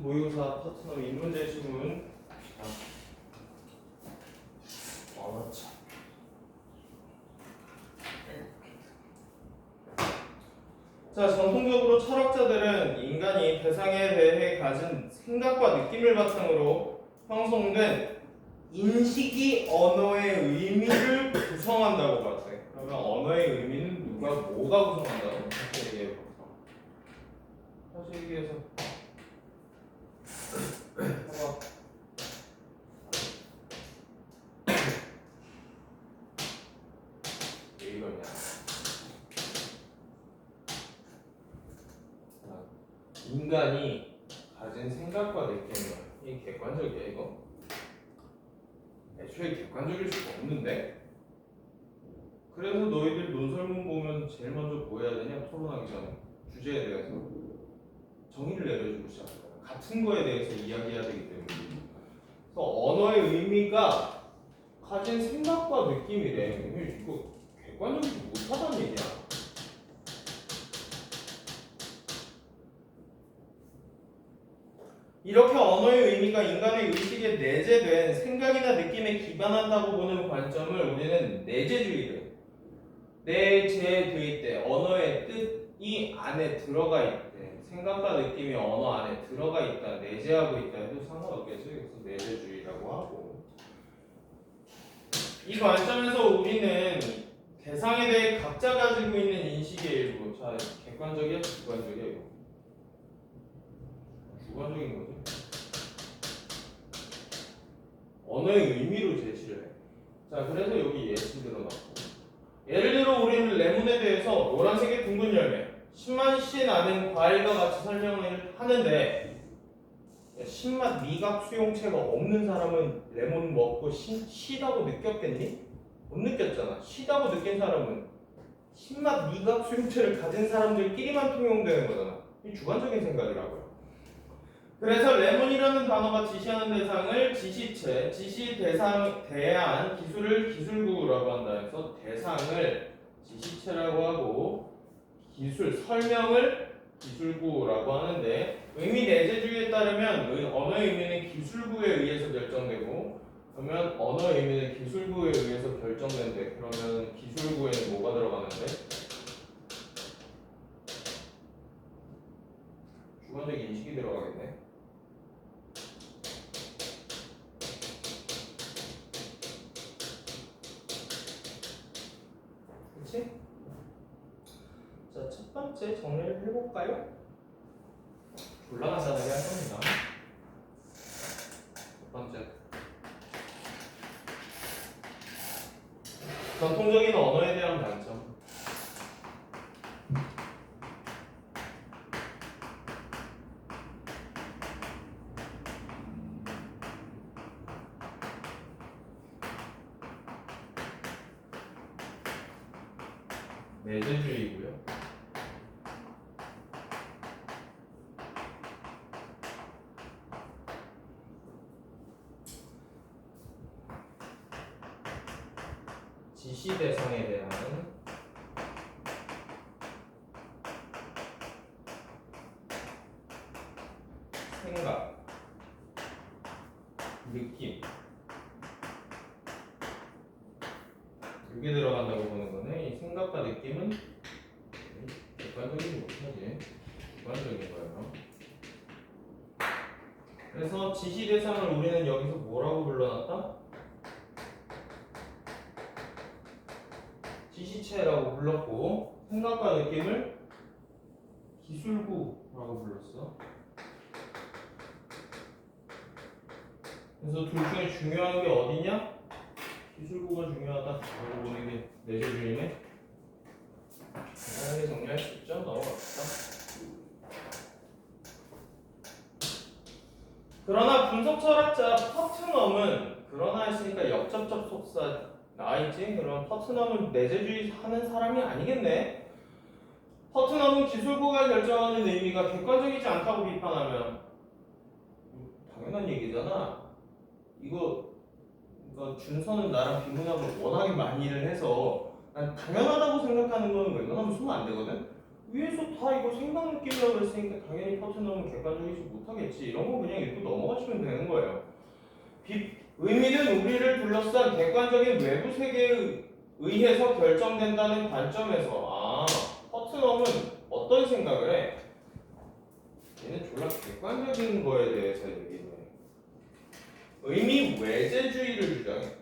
모의고사 파트너 인문제 시문. 참. 자, 전통적으로 철학자들은 인간이 대상에 대해 가진 생각과 느낌을 바탕으로 형성된 인식이 언어의 의미를 구성한다고 봤어요. 그러면 언어의 의미는 누가 뭐가 구성한다고? 다시 얘기해볼까? 다시 얘기해서 봐봐. 왜 이러냐? 인간이 가진 생각과 느낌은 이 객관적이야 이거? 애초에 객관적일 수가 없는데? 그래서 너희들 논설문 보면 제일 먼저 뭐 해야 되냐? 토론하기 전에 주제에 대해서 정의를 내려주고 시작해요. 같은 거에 대해서 이야기해야 되기 때문에. 그래서 언어의 의미가 가진 생각과 느낌이래. 이거 객관적이지 못하다는 얘기야. 이렇게 언어의 의미가 인간의 의식에 내재된 생각이나 느낌에 기반한다고 보는 관점을 우리는 내재주의래. 내재돼 있대. 언어의 뜻이 안에 들어가 있대. 생각과 느낌이 언어 안에 들어가 있다. 내재하고 있다 해도 상관없겠죠. 그래서 내재주의라고 하고. 이 관점에서 우리는 대상에 대해 각자 가지고 있는 인식의 일부. 자, 객관적이야? 주관적이야? 이거? 주관적인 거지. 언어의 의미로 제시를 해. 자, 그래서 여기 예시 들어놨고. 예를 들어 우리는 레몬에 대해서 노란색의 둥근 열매, 신맛이 나는 과일과 같이 설명을 하는데 신맛 미각 수용체가 없는 사람은 레몬 먹고 시다고 느꼈겠니? 못 느꼈잖아. 시다고 느낀 사람은 신맛 미각 수용체를 가진 사람들끼리만 통용되는 거잖아. 이 주관적인 생각이라고요. 그래서 레몬이라는 단어가 지시하는 대상을 지시체, 지시 대상 대한 기술을 기술구라고 한다 해서 대상을 지시체라고 하고 기술 설명을 기술구라고 하는데 의미 내재주의에 따르면 언어의 의미는 기술구에 의해서 결정되고 그러면 언어의 의미는 기술구에 의해서 결정된대. 그러면 기술구에는 뭐가 들어가는데? 주관적 인식이 들어가겠네. 그치? 자, 첫 번째 정리를 해볼까요? 올라간다는 게 할 겁니다. 첫 번째. 전통적인 언어에 대한 관점. 내재주의고요. 지시 대상에 대한 생각, 느낌 이게 들어간다고 보는 거네. 이 생각과 느낌은 객관적이지 못하지. 주관적인 거예요. 그래서 지시 대상을 우리는 여기서 뭐라고 불러놨다? 지시체라고 불렀고 생각과 느낌을 기술구라고 불렀어. 그래서 둘 중에 중요한 게 어디냐? 기술구가 중요하다. 라고 보는 게 내재주의네. 간단하게 정리할 수 있죠? 넘어갑시다. 그러나 분석 철학자 퍼트넘은 그러나 했으니까 역접접 속사 나와있지? 그럼 퍼트넘은 내재주의 하는 사람이 아니겠네? 퍼트넘은 기술구가 결정하는 의미가 객관적이지 않다고 비판하면 당연한 얘기잖아. 이거 준서는 나랑 비문학을 워낙에 많이 일을 해서 난 당연하다고 생각하는 거는 웬만하면 쓰면 안 되거든? 위에서 다 이거 생각 느낌이라고 했으니까 당연히 퍼트넘은 객관적이지 못하겠지. 이런 거 그냥 읽고 넘어가시면 되는 거예요. 의미는 우리를 둘러싼 객관적인 외부 세계에 의해서 결정된다는 관점에서 퍼트넘은 어떤 생각을 해? 얘는 졸라 객관적인 거에 대해서 얘기를 해. 의미 외재주의를 주장했대.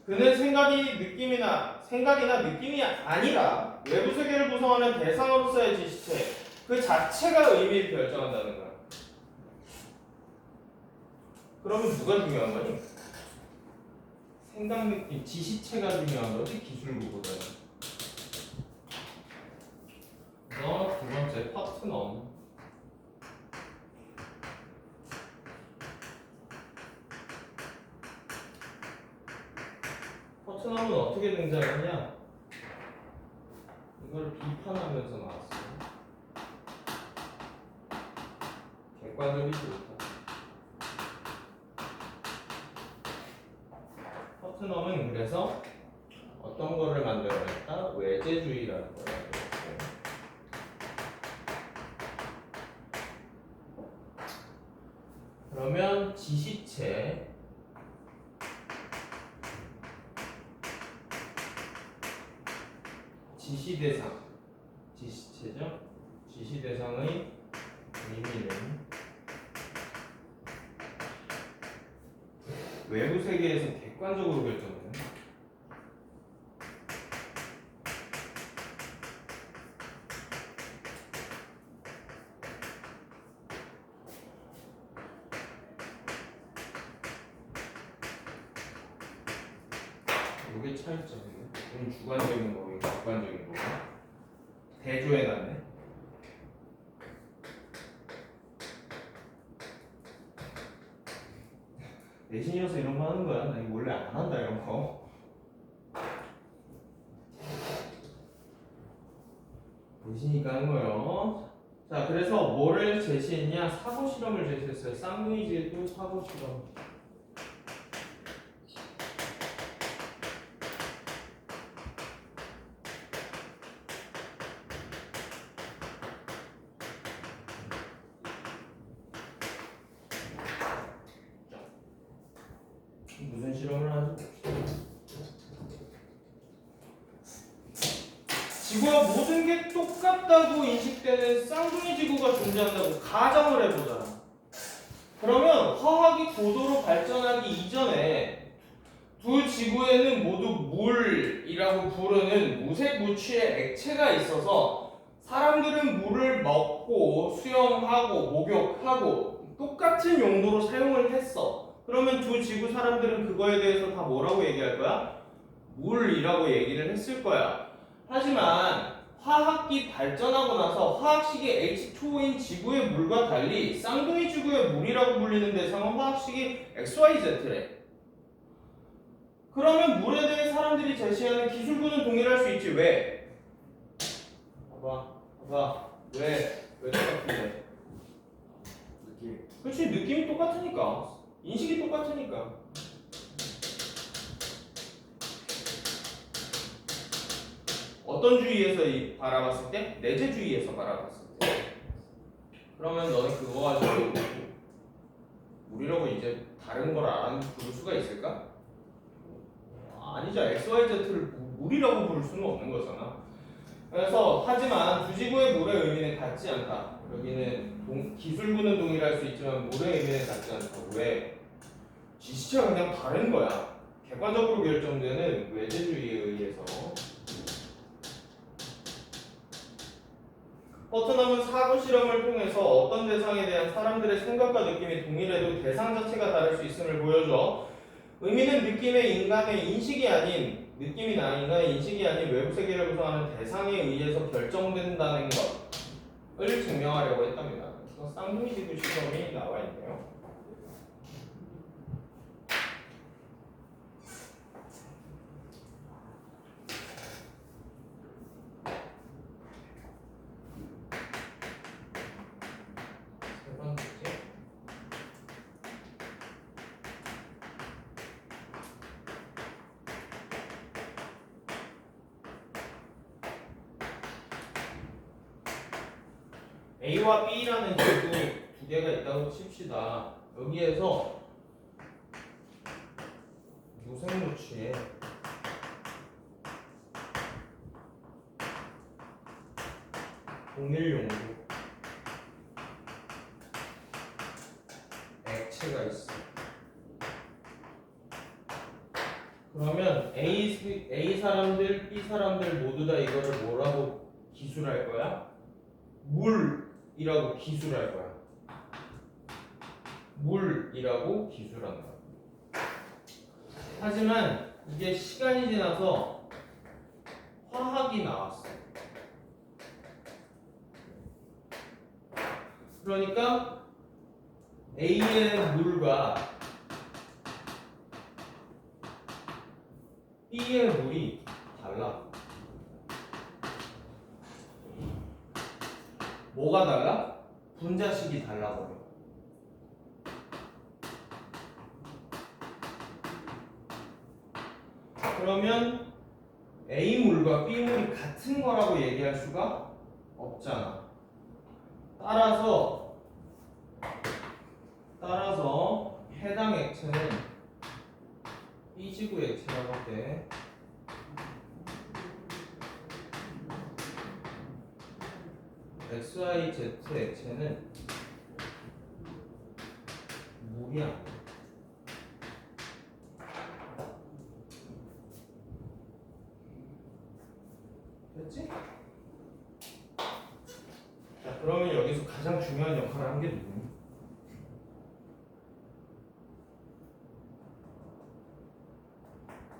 그는 생각이나 느낌이 아니라 외부 세계를 구성하는 대상으로서의 지시체 그 자체가 의미를 결정한다는 거야. 그러면 누가 중요한 거니? 생각, 느낌, 지시체가 중요한 거지 기술구보다는. 그래서 두 번째 파트넘. 퍼트넘은 어떻게 등장했냐? 이걸 비판하면서 나왔어요. 객관적이지 못하다. 퍼트넘은 그래서 어떤 거를 만들어냈다? 외재주의라는 걸 만들었고, 그러면 지시체 지시대상 지시체죠? 지시대상의 의미는 외부 세계에서 객관적으로 결정되는 이게 차이점이에요. 좀 주관적인 거고 객관적인 거고 대조해놨네. 내신이어서 이런 거 하는 거야. 나 이거 원래 안 한다 이런 거. 내신이니까 하는 거예요. 자, 그래서 뭐를 제시했냐? 사고 실험을 제시했어요. 쌍둥이지도 사고 실험. 무슨 실험을 하죠? 지구와 모든 게 똑같다고 인식되는 쌍둥이 지구가 존재한다고 가정을 해보자. 그러면 화학이 고도로 발전하기 이전에 두 지구에는 모두 물이라고 부르는 무색 무취의 액체가 있어서 사람들은 물을 먹고 수영하고 목욕하고 똑같은 용도로 사용을 했어. 그러면 두 지구 사람들은 그거에 대해서 다 뭐라고 얘기할 거야? 물이라고 얘기를 했을 거야. 하지만 화학이 발전하고 나서 화학식이 H2O인 지구의 물과 달리 쌍둥이 지구의 물이라고 불리는 대상은 화학식이 XYZ래. 그러면 물에 대해 사람들이 제시하는 기술구는 동일할 수 있지. 왜? 봐봐. 왜 똑같은데? 느낌. 그렇지, 느낌이 똑같으니까. 인식이 똑같으니까. 어떤 주의에서 바라봤을 때? 내재주의에서 바라봤을 때. 그러면 너는 그거 가지고 물이라고 이제 다른 걸 부를 수가 있을까? 아니죠. XYZ를 물이라고 부를 수는 없는 거잖아. 그래서 하지만 두 지구의 물의 의미는 같지 않다. 여기는 기술구는 동일할 수 있지만 물의 의미는 같지 않다. 왜? 지시체가 그냥 다른 거야. 객관적으로 결정되는 외재주의에 의해서. 퍼트넘은 사고 실험을 통해서 어떤 대상에 대한 사람들의 생각과 느낌이 동일해도 대상 자체가 다를 수 있음을 보여줘. 의미는 느낌의 인간의 인식이 아닌 느낌이나 인간의 인식이 아닌 외부 세계를 구성하는 대상에 의해서 결정된다는 것을 증명하려고 했답니다. 그래서 쌍둥이 지구 실험이 나와 있네요. 세 번째. A와 B라는 지구 두 개가 있다고 칩시다. 여기에서 무생무치에 동일 용도 액체가 있어. 그러면 A 사람들, B 사람들 모두 다 이거를 뭐라고 기술할 거야? 물이라고 기술할 거야. 물이라고 기술한 거야. 하지만 이게 시간이 지나서 화학이 나왔어. 그러니까 A의 물과 B의 물이 달라. 뭐가 달라? 분자식이 달라버려. 그러면 A 물과 B 물이 같은 거라고 얘기할 수가 없잖아. 따라서 해당 액체는 B지구 액체라고 할 때 XYZ 액체는 물이 아니야. 됐지? 자, 그러면 여기서 가장 중요한 역할을 한 게 누구니?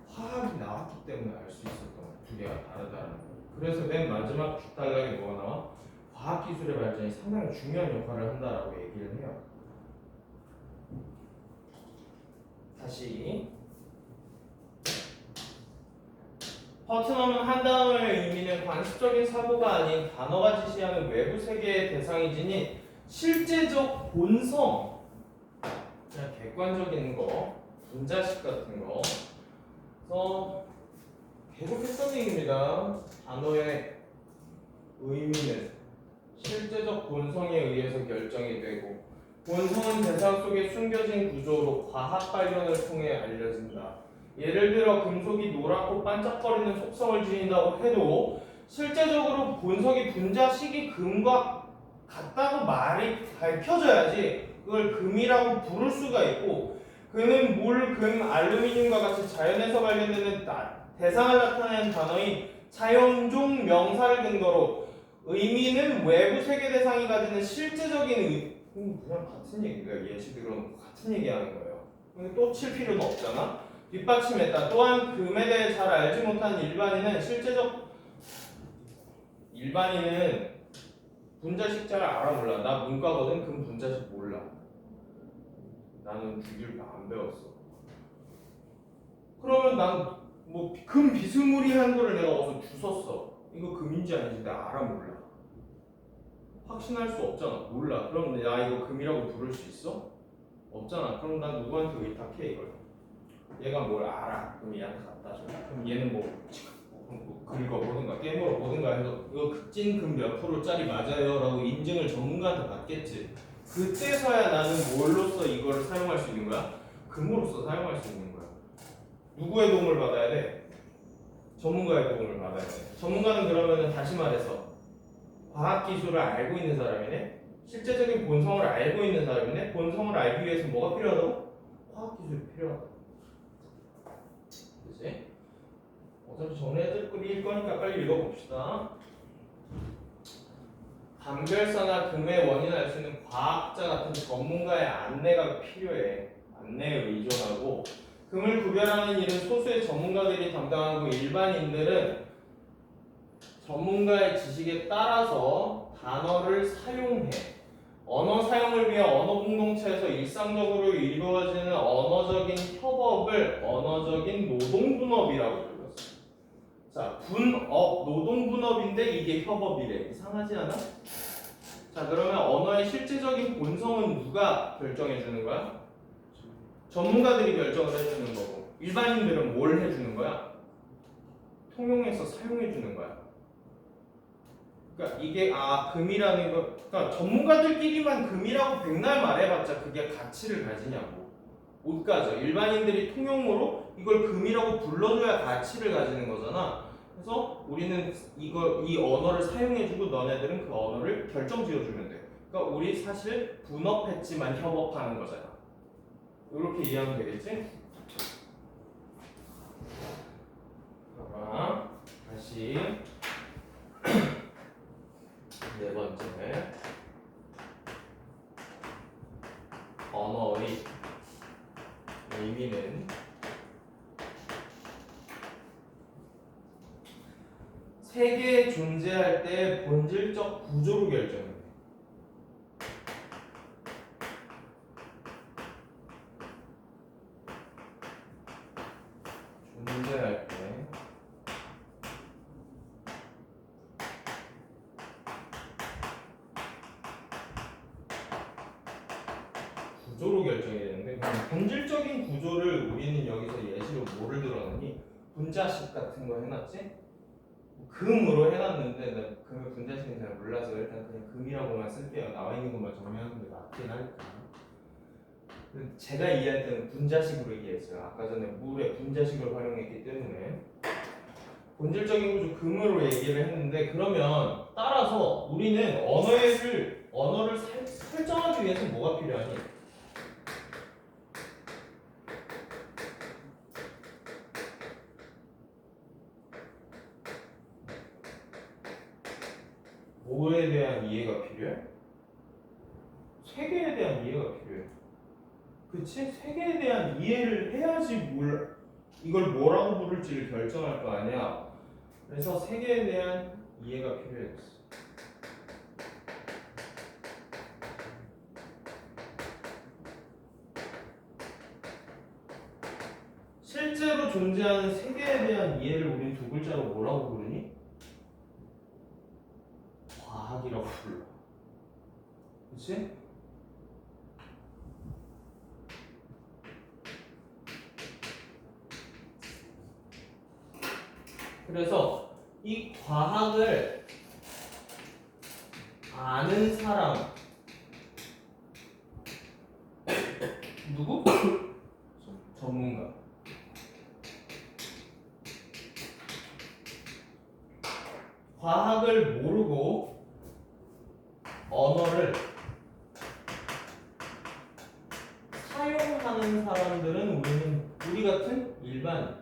화학이 나왔기 때문에 알 수 있었던 거야. 두 개가 다르다는 거. 그래서 맨 마지막 뒷단락에 뭐가 나와? 과학기술의 발전이 상당히 중요한 역할을 한다라고 얘기를 해요. 다시 퍼트넘은 한 단어의 의미는 관습적인 사고가 아닌 단어가 지시하는 외부 세계의 대상이 지닌 실제적 본성, 그냥 객관적인 거, 분자식 같은 거. 그래서 계속했던 얘기입니다. 단어의 의미는 실제적 본성에 의해서 결정이 되고, 본성은 대상 속에 숨겨진 구조로 과학 발견을 통해 알려진다. 예를 들어 금속이 노랗고 반짝거리는 속성을 지닌다고 해도 실제적으로 본성이 분자식이 금과 같다고 말이 밝혀져야지 그걸 금이라고 부를 수가 있고, 그는 물, 금, 알루미늄과 같이 자연에서 발견되는 대상을 나타내는 단어인 차용종 명사를 근거로 의미는 외부 세계 대상이 가지는 실제적인 그냥 같은 얘기가 예시들은 같은 얘기하는 거예요. 근데 또 칠 필요는 없잖아. 뒷받침했다. 또한 금에 대해 잘 알지 못한 일반인은 분자식 잘 알아 몰라. 나 문과거든. 금 분자식 몰라. 나는 주기를 안 배웠어. 그러면 난 뭐 금 비스무리한 거를 내가 어디서 주웠어. 이거 금인지 아닌지 내가 알아 몰라. 확신할 수 없잖아. 몰라. 그럼 나 이거 금이라고 부를 수 있어? 없잖아. 그럼 난 누구한테 의탁해 이걸? 얘가 뭘 알아? 그럼 얘한테 갖다 줘. 그럼 얘는 뭐 긁어보든가 깨물어보든가 해서 이거 극진금 몇 프로짜리 맞아요 라고 인증을 전문가한테 받겠지. 그때서야 나는 뭘로써 이거를 사용할 수 있는 거야? 금으로써 사용할 수 있는 거야. 누구의 도움을 받아야 돼? 전문가의 도움을 받아야 돼. 전문가는 그러면은 다시 말해서 과학기술을 알고 있는 사람이네? 실제적인 본성을 알고 있는 사람이네? 본성을 알기 위해서 뭐가 필요하다고? 과학기술이 필요하다. 그치? 어차피 정리해줄 거니까 빨리 읽어봅시다. 감별사나 금의 원인을 알 수 있는 과학자 같은 전문가의 안내가 필요해. 안내에 의존하고, 금을 구별하는 일은 소수의 전문가들이 담당하고 일반인들은 전문가의 지식에 따라서 단어를 사용해. 언어 사용을 위해 언어 공동체에서 일상적으로 이루어지는 언어적인 협업을 언어적인 노동분업이라고 불렀어. 자, 분업, 노동분업인데 이게 협업이래. 이상하지 않아? 자, 그러면 언어의 실제적인 본성은 누가 결정해 주는 거야? 전문가들이 결정을 해주는 거고, 일반인들은 뭘 해주는 거야? 통용해서 사용해 주는 거야. 그러니까 이게 금이라는 거, 그러니까 전문가들끼리만 금이라고 백날 말해봤자 그게 가치를 가지냐고. 못 가져. 일반인들이 통용어로 이걸 금이라고 불러줘야 가치를 가지는 거잖아. 그래서 우리는 이 언어를 사용해주고 너네들은 그 언어를 결정지어주면 돼. 그러니까 우리 사실 분업했지만 협업하는 거잖아. 이렇게 이해하면 되겠지? 봐봐. 다시 네 번째. 언어의 의미는 세계에 존재할 때 본질적 구조로 결정해. 존재할 때 구조로 결정이 되는데, 그럼 본질적인 구조를 우리는 여기서 예시로 뭐를 들어놨니? 분자식 같은 거 해놨지? 금으로 해놨는데 나 금의 분자식은 잘 몰라서 일단 그냥 금이라고만 쓸게요. 나와 있는 것만 정리하는 게 맞긴 하니까. 제가 이해할 때는 분자식으로 얘기했어요. 아까 전에 물의 분자식을 활용했기 때문에 본질적인 구조 금으로 얘기를 했는데, 그러면 따라서 우리는 언어를 설정하기 위해서 뭐가 필요하니? 뭐에 대한 이해가 필요해? 세계에 대한 이해가 필요해. 그치? 세계에 대한 이해를 해야지 이걸 뭐라고 부를지를 결정할 거 아니야. 그래서 세계에 대한 이해가 필요했어. 실제로 존재하는 세계에 대한 이해를 우린 두 글자로 뭐라고 부르니? 과학이라고 불러. 그치? 그래서 이 과학을 아는 사람 누구? 전문가. 과학을 모르고 언어를 사용하는 사람들은 우리 같은 일반인.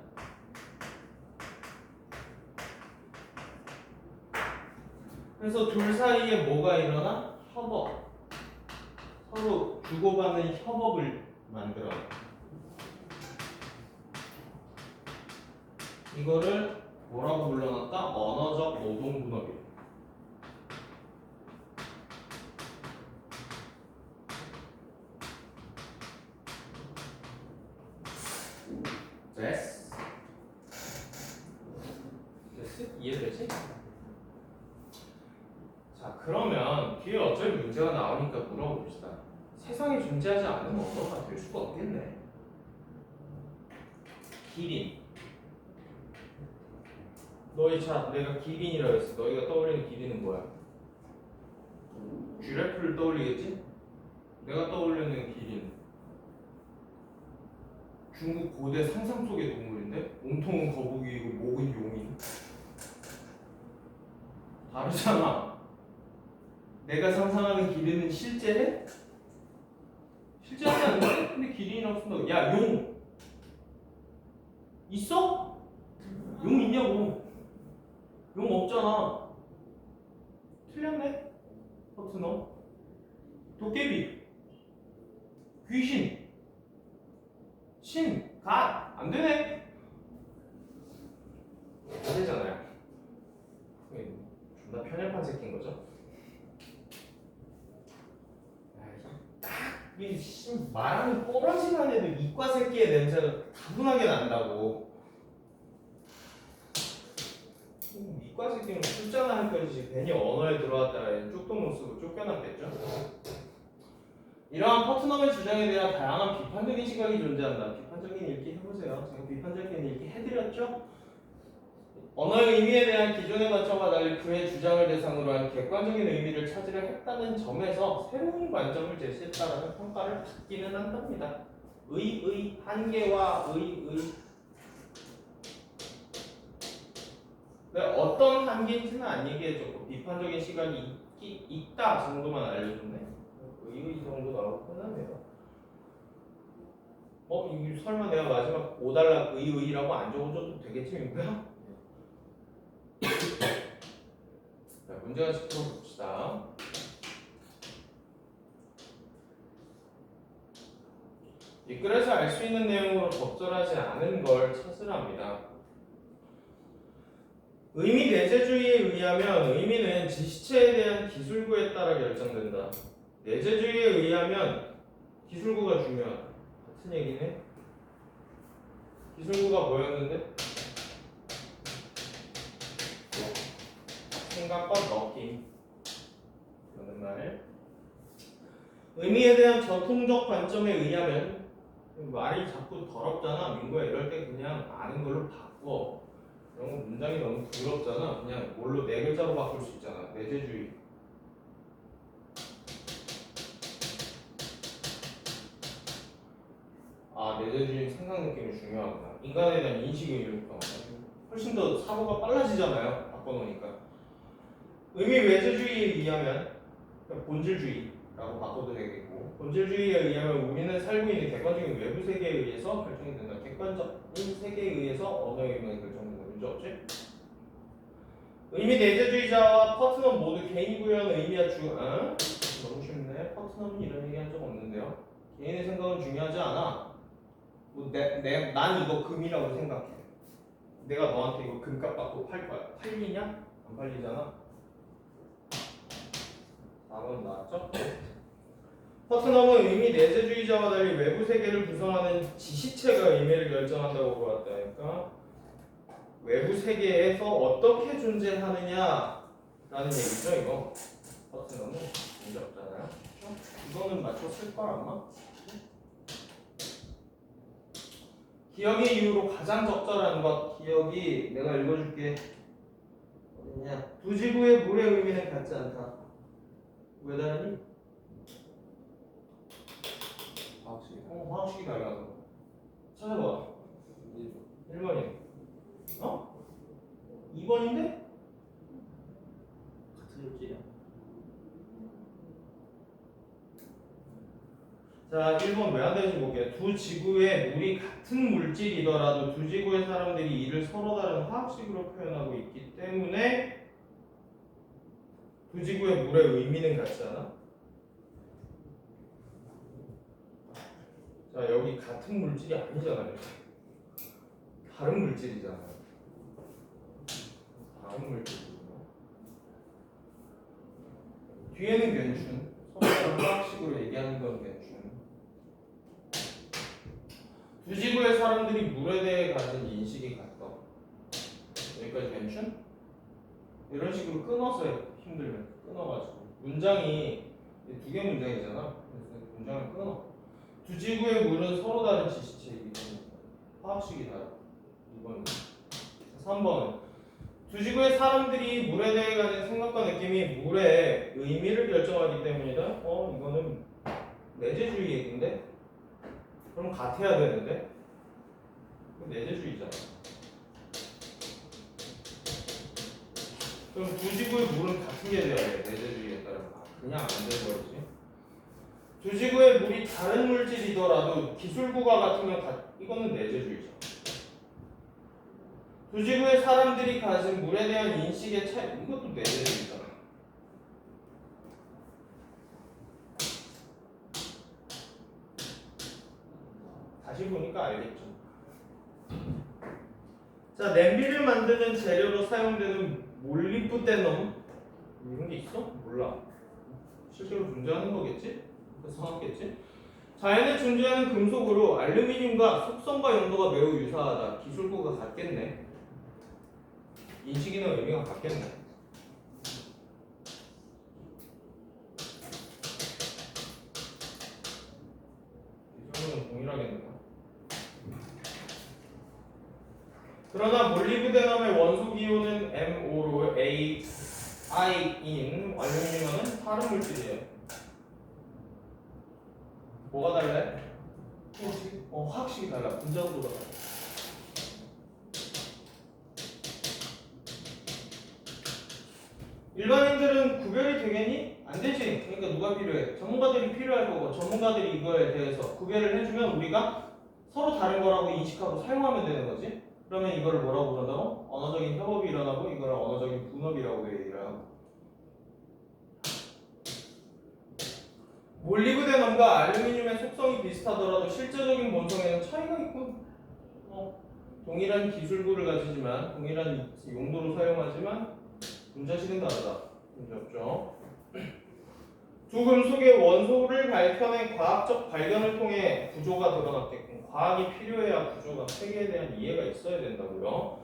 그래서 둘 사이에 뭐가 일어나? 협업. 서로 주고받는 협업을 만들어. 이거를 뭐라고 불러놨다? 언어적 노동 분업이에요. 됐어? 이해되지? 자, 그러면 뒤에 어차피 문제가 나오니까 물어봅시다. 세상에 존재하지 않는 언어가 될 수가 없겠네. 기린. 내가 기린이라고 했어. 너희가 떠올리는 기린은 뭐야? 쥐라프를 떠올리겠지? 내가 떠올리는 기린. 중국 고대 상상 속의 동물인데? 몸통은 거북이고 목은 용인. 다르잖아. 내가 상상하는 기린은 실제해? 실제하지 않는데? 근데 기린이라고 쓴다고. 야, 용! 있어? 용 있냐고. 용 없잖아. 틀렸네? 버트너. 도깨비. 귀신. 신. 갓. 안 되네. 안 되잖아요. 존나 편협한 새끼인 거죠? 말하는 꼬라지만 해도 이과 새끼의 냄새가 다분하게 난다고. 이과 새끼는 숫자나 할 것이지 괜히 언어에 들어왔다가 쪽도 못 쓰고 쫓겨났겠죠. 이러한 퍼트넘의 주장에 대한 다양한 비판적인 시각이 존재한다. 비판적인 읽기 해보세요. 제가 비판적인 읽기 해드렸죠? 언어의 의미에 대한 기존의 관점과 달리 그의 주장을 대상으로 한 객관적인 의미를 찾으려 했다는 점에서 새로운 관점을 제시했다라는 평가를 받기는 한답니다. 한계와 네, 어떤 한계인지는 안 얘기해줬고 비판적인 시각이 있다 정도만 알려줬네. 정도 나오고 끝납니다. 이거 설마 내가 마지막 5달러 의라고 안 적어줘도 되겠지, 민구야? 자, 문제 하나씩 풀어봅시다. 이 글에서 알 수 있는 내용으로 적절하지 않은 걸 찾으랍니다. 의미 내재주의에 의하면 의미는 지시체에 대한 기술구에 따라 결정된다. 내재주의에 의하면 기술구가 중요하다. 같은 얘기네. 기술구가 뭐였는데? 생각과 느낌. 라는 말. 의미에 대한 전통적 관점에 의하면 말이 자꾸 더럽잖아. 민구야 이럴 때 그냥 아는 걸로 바꿔. 이런 거 문장이 너무 더럽잖아. 그냥 뭘로 네 글자로 바꿀 수 있잖아. 내재주의. 내재주의 생각 느낌이 중요하구나. 인간에 대한 인식의 의미가 훨씬 더 사고가 빨라지잖아요. 바꿔놓으니까. 의미 외재주의에 의하면 본질주의라고 바꿔도 되겠고, 본질주의에 의하면 우리는 살고 있는 객관적인 외부 세계에 의해서 결정이 된다. 객관적인 세계에 의해서 언어의 의미가 결정된다. 문제 없지? 의미 내재주의자와 퍼트넘 모두 개인이 부여하는 의미와 너무 쉽네. 퍼트넘은 이런 얘기 한 적 없는데요. 개인의 생각은 중요하지 않아. 난 이거 금이라고 생각해. 내가 너한테 이거 금값 받고 팔 거야. 팔리냐? 안 팔리잖아. 4번 나왔죠? 퍼트넘은 의미 내재주의자와 달리 외부 세계를 구성하는 지시체가 의미를 결정한다고 보았다니까. 외부 세계에서 어떻게 존재하느냐라는 얘기죠, 이거. 퍼트넘은 문제 없잖아요. 이거는 맞췄을 걸 아마. 기억의 이유로 가장 적절한 것. 기억이 내가 읽어줄게. 어딨냐? 두 지구의 물의 의미는 같지 않다. 왜 다르니? 화학식이 달라서. 찾아봐. 1번이. 2번인데? 같은 물질이야. 자, 1번 왜 안 되는지 볼게요. 두 지구의 물이 같은 물질이더라도 두 지구의 사람들이 이를 서로 다른 화학식으로 표현하고 있기 때문에 두 지구의 물의 의미는 같지 않아? 자, 여기 같은 물질이 아니잖아요. 다른 물질이잖아요. 다른 물질이고. 뒤에는 괜춘. 서로 다른 화학식으로 얘기하는 건 괜춘. 두 지구의 사람들이 물에 대해 가진 인식이 같다. 여기까지 괜춘? 이런 식으로 끊어서 힘들면 끊어가지고 문장이 두 개 문장이잖아. 그래서 문장을 끊어. 두 지구의 물은 서로 다른 지시체이기 때문에 화학식이 다르다. 2번. 3번은 두 지구의 사람들이 물에 대해 가진 생각과 느낌이 물의 의미를 결정하기 때문이다. 이거는 내재주의 얘기인데? 그럼 같아야 되는데? 내재주의잖아. 그럼 두 지구의 물은 같은 게 돼야 돼. 내재주의에 따라. 그냥 안 되는 거지. 두 지구의 물이 다른 물질이더라도 기술구가 같으면 이거는 내재주의죠. 두 지구의 사람들이 가진 물에 대한 인식의 차이, 이것도 내재주의잖아. 다시 보니까 알겠죠. 자, 냄비를 만드는 재료로 사용되는 몰리브데넘 이런 게 있어? 몰라. 실제로 존재하는 거겠지? 성합겠지? 자연에 존재하는 금속으로 알루미늄과 속성과 용도가 매우 유사하다. 기술구가 같겠네. 인식이나 의미가 같겠네. 기술구는 동일하겠네요. 그러나 몰리브데넘의 원소 기호는 MO로 AI인 알루미늄은 다른 물질이에요. 뭐가 달라? 화학식이 달라. 분자구도가 달라. 일반인들은 구별이 되겠니? 안 되지. 그러니까 누가 필요해? 전문가들이 필요할 거고 전문가들이 이거에 대해서 구별을 해주면 우리가 서로 다른 거라고 인식하고 사용하면 되는 거지. 그러면 이거를 뭐라고 부른다고? 언어적인 협업이 일어나고 이거를 언어적인 분업이라고 얘기를 하고. 몰리브데넘과 알루미늄의 속성이 비슷하더라도 실제적인 본성에는 차이가 있고 동일한 기술부를 가지지만 동일한 용도로 사용하지만 분자식은 다르다. 문제없죠. 두 금속의 원소를 밝혀낸 과학적 발견을 통해 구조가 드러났겠고 과학이 필요해야 구조가 세계에 대한 이해가 있어야 된다고요.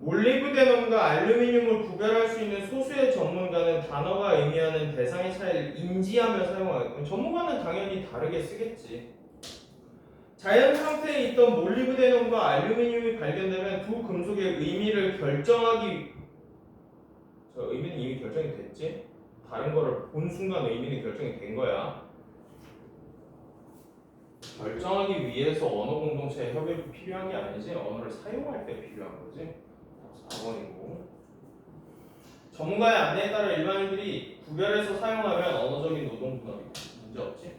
몰리브데넘과 알루미늄을 구별할 수 있는 소수의 전문가는 단어가 의미하는 대상의 차이를 인지하며 사용하겠고 전문가는 당연히 다르게 쓰겠지. 자연 상태에 있던 몰리브데넘과 알루미늄이 발견되면 두 금속의 의미를 결정하기 의미는 이미 결정이 됐지? 다른 거를 본 순간 의미는 결정이 된 거야. 결정하기 위해서 언어 공동체의 협업이 필요한 게 아니지 언어를 사용할 때 필요한 거지. 4번이고 전문가의 안내에 따라 일반인들이 구별해서 사용하면 언어적인 노동 분업이 문제 없지.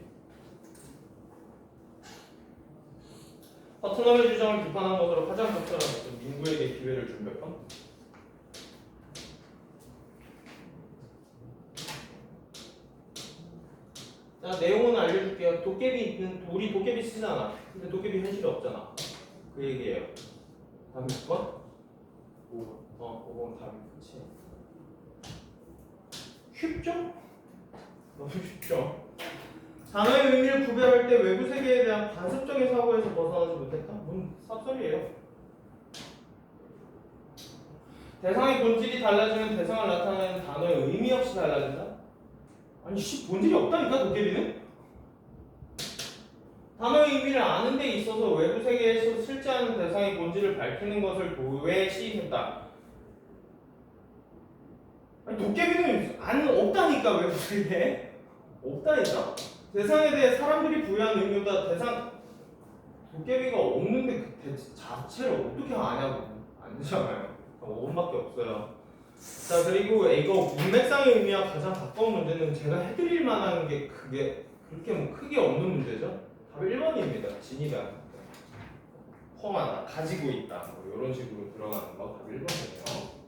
파트너의 주장을 비판한 것으로 가장 적절한 것은 민구에게 기회를 준 몇 번? 자, 내용은 알려줄게요. 우리 도깨비 쓰잖아. 근데 도깨비 현실이 없잖아. 그 얘기예요. 다음 몇 번? 5번. 5번 답이 그치. 쉽죠? 너무 쉽죠? 단어의 의미를 구별할 때 외부 세계에 대한 관습적인 사고에서 벗어나지 못했다? 뭔 쌉소리예요? 대상의 본질이 달라지면 대상을 나타내는 단어의 의미 없이 달라진다? 아니 본질이 없다니까 도깨비는? 단어의 의미를 아는 데 있어서 외부 세계에서 실제하는 대상의 본질을 밝히는 것을 도외시했다. 아니 도깨비는 없다니까 외부 세계에? 없다니까? 대상에 대해 사람들이 부여한 의미보다 도깨비가 없는데 그 자체를 어떻게 아냐고. 안 되잖아요. 5번밖에 없어요. 자 그리고 이거 문맥상의 의미와 가장 가까운 문제는 제가 해드릴 만한 게 그게 그렇게 뭐 크게 없는 문제죠. 답이 1번입니다. 진이가 험하다, 가지고 있다 뭐 이런 식으로 들어가는 거 답이 1번이에요.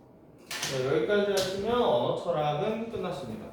자, 여기까지 하시면 언어 철학은 끝났습니다.